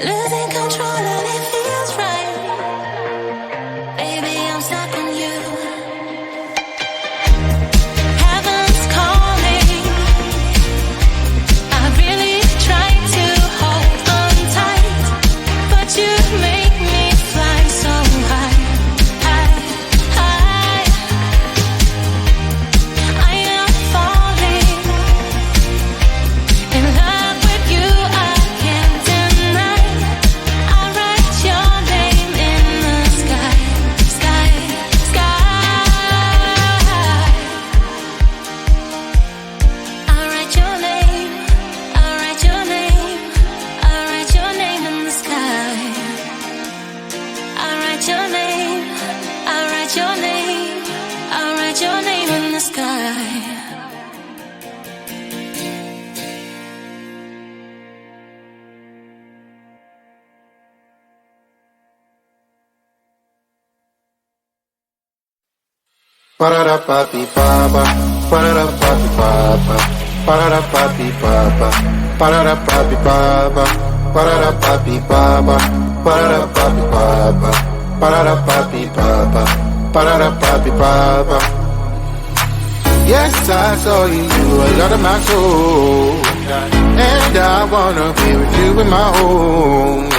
losing control and it feels right. Baby, I'm stuck on you. Heaven's calling. I really try to hold on tight, but you make me fly so high, high, high. I am falling in love with you. I can't deny. I write your name in the sky, sky, sky. I write your name. I write your name. I write your name in the sky. I write your name. I write your name. I write your name in the sky. Ba-da-da-ba-dee-ba-ba, ba-da-da-ba-dee-ba-ba, ba-da-da-ba-dee-ba-ba, ba-da-da-ba-dee-ba-ba, ba-da-da-ba-dee-ba-ba, ba-da-da-ba-dee-ba-ba, ba-da-da-ba-dee-ba-ba, ba-da-da-ba-dee-ba-ba. Yes, I saw you a lot of my soul, and I wanna be with you in my home.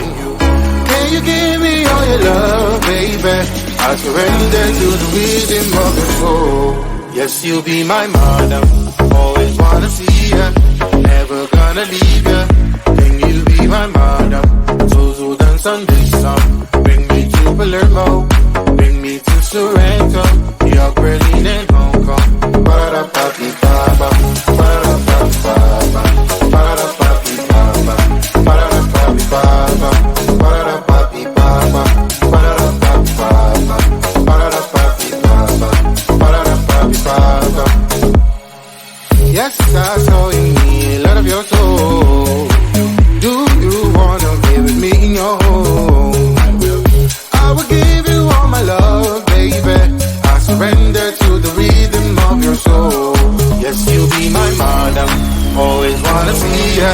Can you give me all your love, baby? I surrender to the rhythm of your soul. Yes, you'll be my madam. Always wanna see ya, never gonna leave ya. Can you be my madam? So dance on this song. Bring me to Palermo, bring me to Sorrento, New York, Berlin, and Hong Kong. Ba-da-da-ba-dee-ba-ba, ba-da-da-ba-dee-ba-ba, ba-da-da-ba-dee-ba-ba, ba-da-da-ba-dee-ba-ba, ba-da-da-ba-dee-ba-ba, ba-da-da-ba-dee-ba-ba, ba-da-da-ba-dee-ba-ba, ba-da-da-ba-dee-ba-ba. Yes, I saw in me a lot of your soul. Do you wanna be with me in your home? I will give you all my love, baby. I surrender to the rhythm of your soul. Yes, you'll be my madam. Always wanna see ya,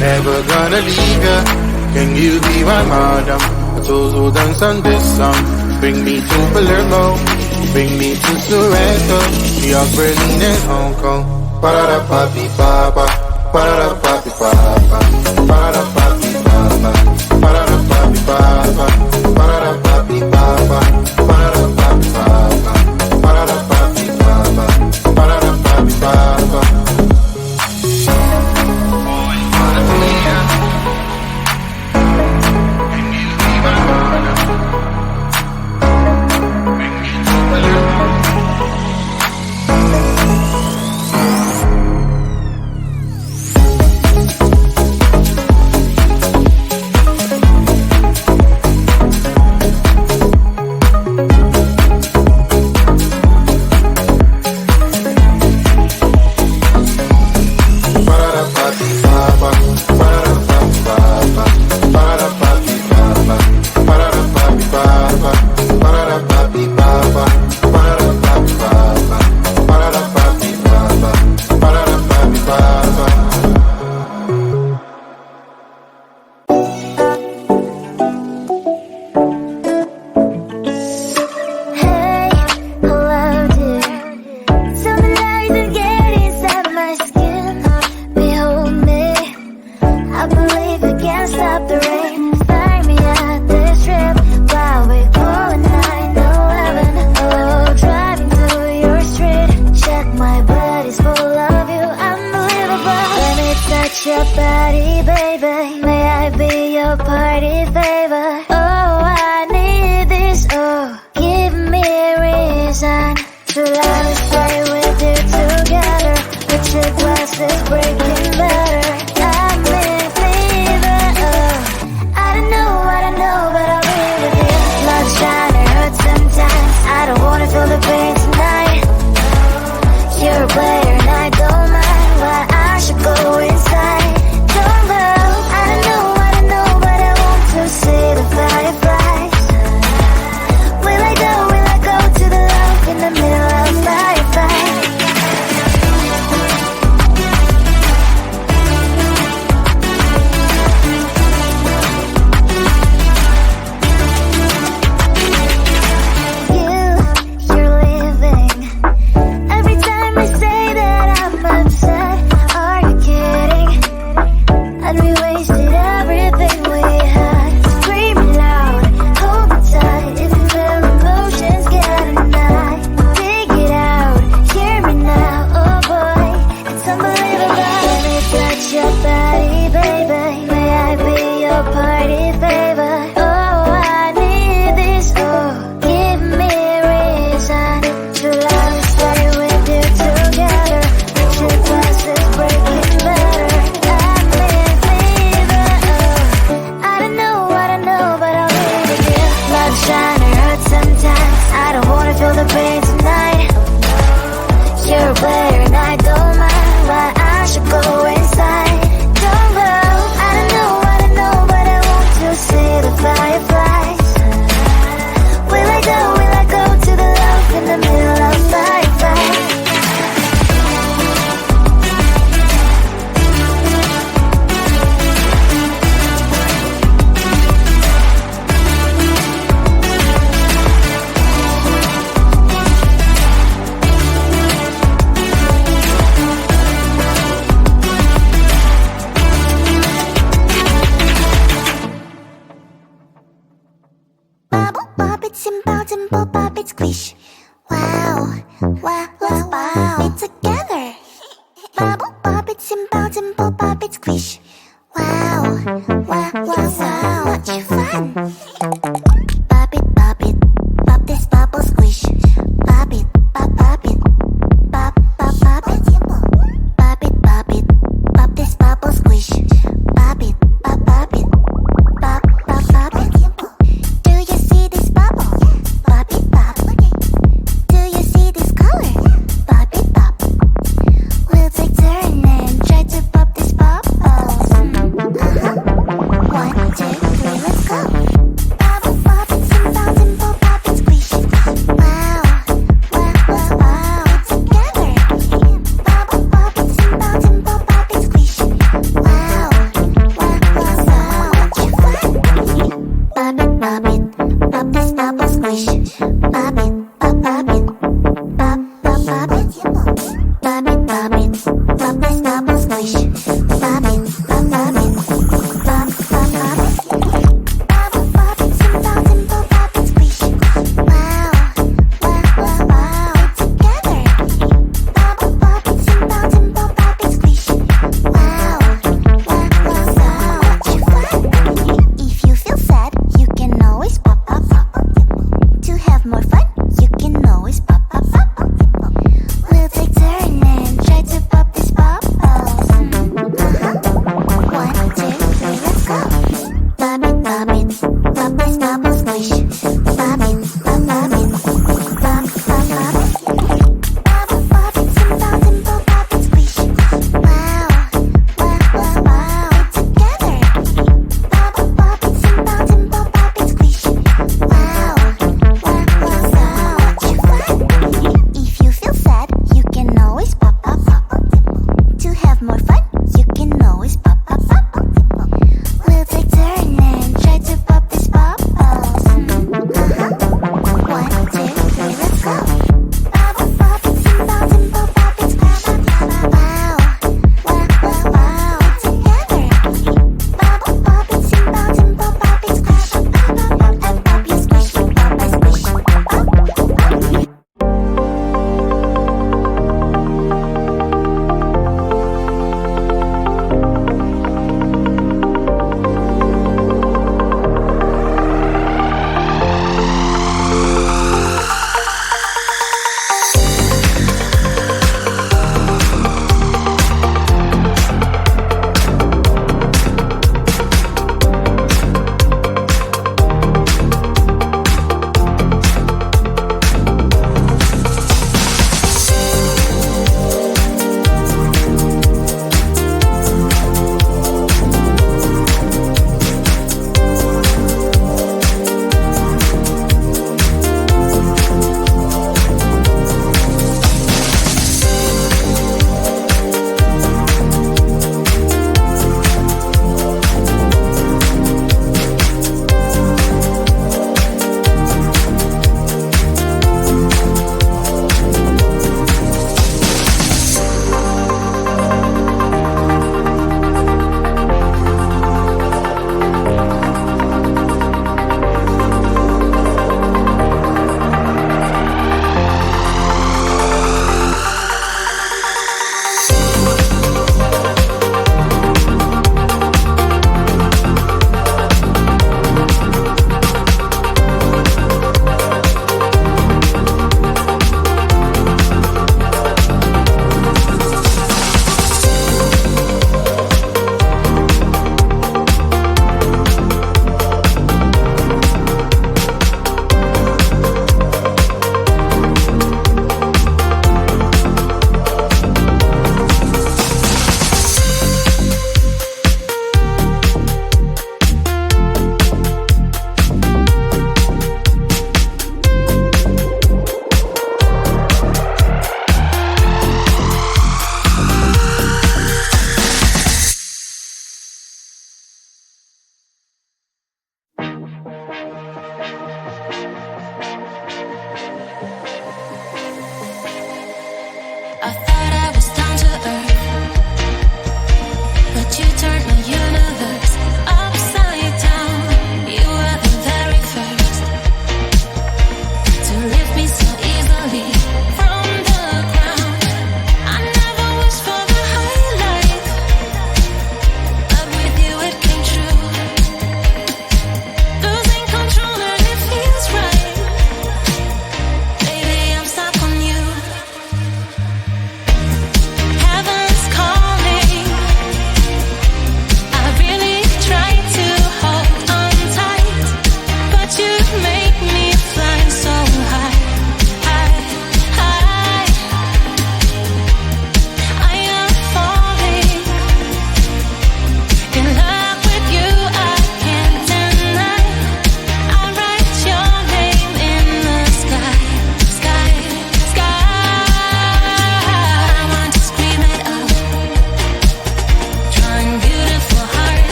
never gonna leave ya. Can you be my madam? So dance on this song. Bring me to Palermo, bring me to Sorrento, New York, Berlin, and Hong Kong. Ba-da-da-ba-dee-ba-ba, ba-da-da-ba-dee-ba-ba, ba-da-da-ba-dee-ba-ba, ba-da-da-ba-dee-ba-ba, ba-da-da-ba-dee-ba-ba, ba-da-da-ba-dee-ba-ba, ba-da-da-ba-dee-ba-ba, ba-da-da-ba-dee-ba-ba. Always wanna see ya. Can you be my madam? Bring me to Palermo. Your body, baby. May I be your party favor? Oh, I need this. Oh, give me a reason to let me stay with you together. With your glasses breaking better. I'm in fever. Oh, I don't know, but I'll be with you. Love shine, it hurts sometimes. I don't wanna feel the pain tonight. You're a player and I don't mind. Why I should go inside. Don't know, I don't know, but I want to see the fact. it, simple, simple, pop it, squish. Wow, wow, wow, wow. Pop it together. Bubble, pop it, simple, simple, pop it, squish. Wow, wow, wow, wow. Much fun. Pop it, pop this bubble, squish. Pop it, pop it, pop, pop, pop it. Pop it, pop this bubble, squish. Pop it, pop it, pop, pop, pop it. Do you see this bubble? Pop it, pop. Do you see this color? Pop it, pop. We'll take turn and try to pop this bubble.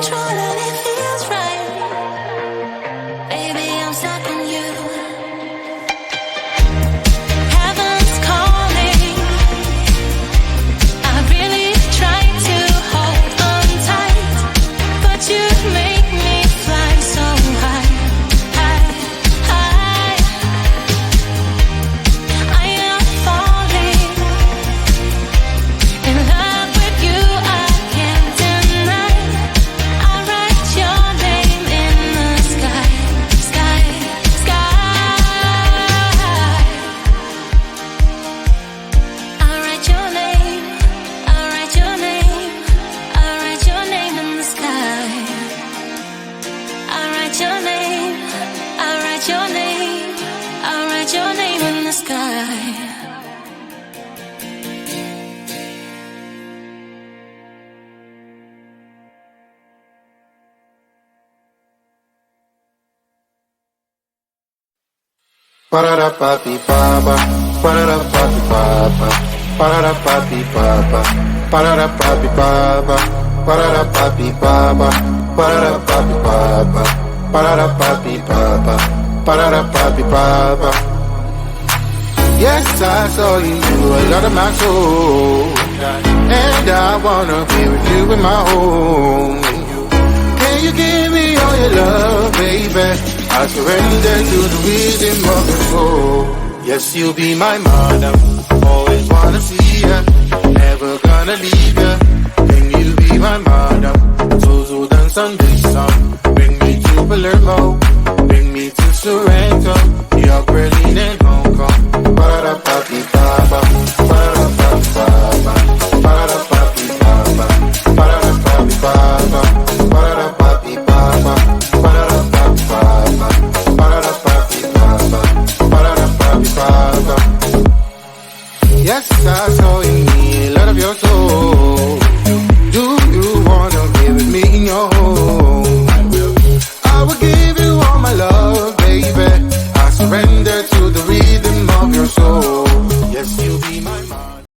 control and it feels right. Baby, I'm stuck on you. Heaven's calling. I really try to hold on tight, but you make me fly so high, high, high. I am falling in love with you. I can't deny. I write your name in the sky, sky, sky. I write your name. I write your name. I write your name in the sky. I write your name. I write your name. I write your name in the sky. Ba-da-da-ba-dee-ba-ba, ba-da-da-ba-dee-ba-ba, ba-da-da-ba-dee-ba-ba, ba-da-da-ba-dee-ba-ba, ba-da-da-ba-dee-ba-ba, ba-da-da-ba-dee-ba-ba, ba-da-da-ba-dee-ba-ba, ba-da-da-ba-dee-ba-ba. Yes, I saw you a lot of my soul, and I wanna be with you in my home. Can you give me all your love, baby? I surrender to the rhythm of your soul. Yes, you'll be my mother. Always wanna see ya. Never gonna leave ya. Can you be my mother?